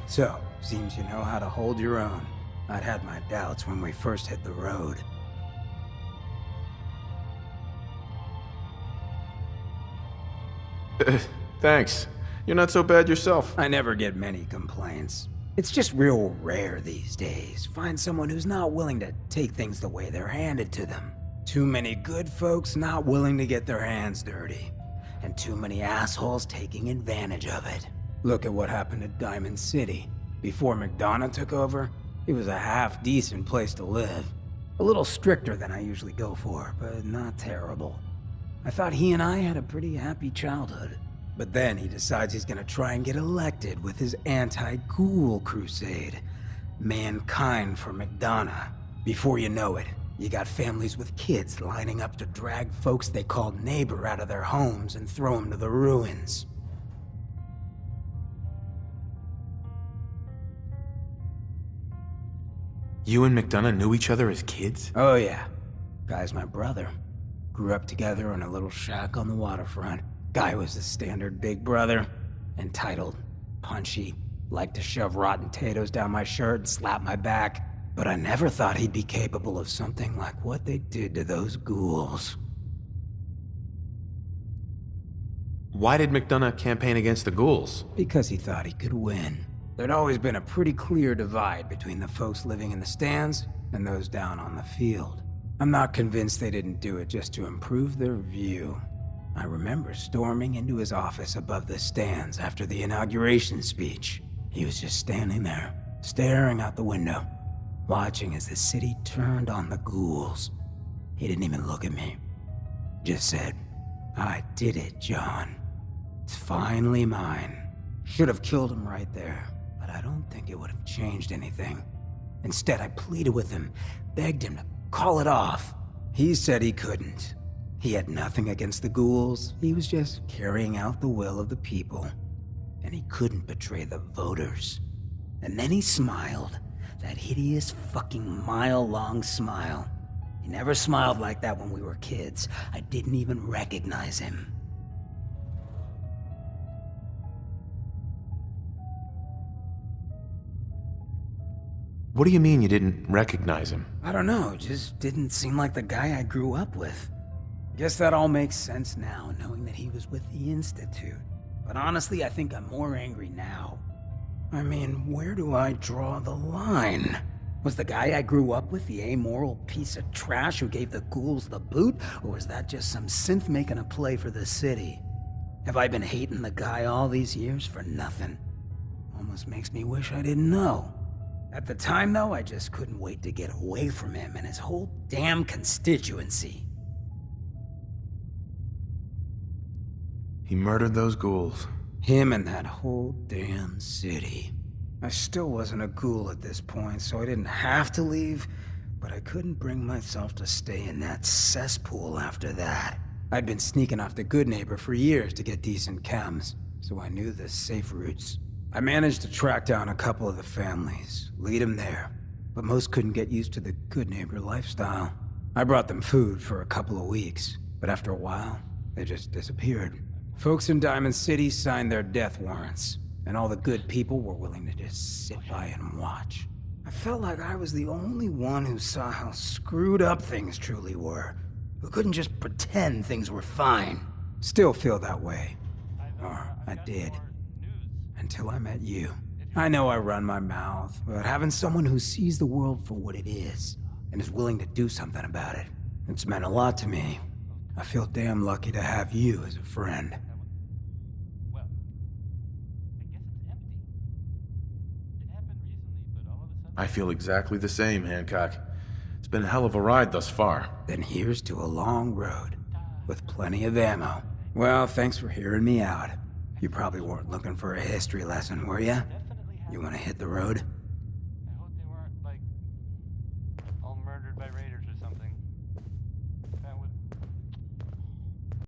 So, seems you know how to hold your own. I'd had my doubts when we first hit the road. Thanks. You're not so bad yourself. I never get many complaints. It's just real rare these days. Find someone who's not willing to take things the way they're handed to them. Too many good folks not willing to get their hands dirty. And too many assholes taking advantage of it. Look at what happened at Diamond City. Before McDonough took over, it was a half-decent place to live. A little stricter than I usually go for, but not terrible. I thought he and I had a pretty happy childhood. But then he decides he's gonna try and get elected with his anti-ghoul crusade. Mankind for McDonough. Before you know it, you got families with kids lining up to drag folks they called neighbor out of their homes and throw them to the ruins. You and McDonough knew each other as kids? Oh yeah. Guy's my brother. Grew up together in a little shack on the waterfront. Guy was the standard big brother. Entitled, punchy, liked to shove rotten potatoes down my shirt and slap my back. But I never thought he'd be capable of something like what they did to those ghouls. Why did McDonough campaign against the ghouls? Because he thought he could win. There'd always been a pretty clear divide between the folks living in the stands and those down on the field. I'm not convinced they didn't do it just to improve their view. I remember storming into his office above the stands after the inauguration speech. He was just standing there, staring out the window, watching as the city turned on the ghouls. He didn't even look at me. Just said, "I did it, John. It's finally mine." Should have killed him right there, but I don't think it would have changed anything. Instead, I pleaded with him, begged him to call it off. He said he couldn't. He had nothing against the ghouls. He was just carrying out the will of the people. And he couldn't betray the voters. And then he smiled. That hideous fucking mile-long smile. He never smiled like that when we were kids. I didn't even recognize him. What do you mean you didn't recognize him? I don't know, just didn't seem like the guy I grew up with. Guess that all makes sense now, knowing that he was with the Institute. But honestly, I think I'm more angry now. I mean, where do I draw the line? Was the guy I grew up with the amoral piece of trash who gave the ghouls the boot, or was that just some synth making a play for the city? Have I been hating the guy all these years for nothing? Almost makes me wish I didn't know. At the time, though, I just couldn't wait to get away from him and his whole damn constituency. He murdered those ghouls. Him and that whole damn city. I still wasn't a ghoul at this point, so I didn't have to leave, but I couldn't bring myself to stay in that cesspool after that. I'd been sneaking off the Good Neighbor for years to get decent chems, so I knew the safe routes. I managed to track down a couple of the families, lead them there, but most couldn't get used to the Good Neighbor lifestyle. I brought them food for a couple of weeks, but after a while, they just disappeared. Folks in Diamond City signed their death warrants, and all the good people were willing to just sit by and watch. I felt like I was the only one who saw how screwed up things truly were, who couldn't just pretend things were fine. Still feel that way. Or I did. Until I met you. I know I run my mouth, but having someone who sees the world for what it is, and is willing to do something about it, it's meant a lot to me. I feel damn lucky to have you as a friend. I feel exactly the same, Hancock. It's been a hell of a ride thus far. Then here's to a long road, with plenty of ammo. Well, thanks for hearing me out. You probably weren't looking for a history lesson, were ya? You wanna hit the road?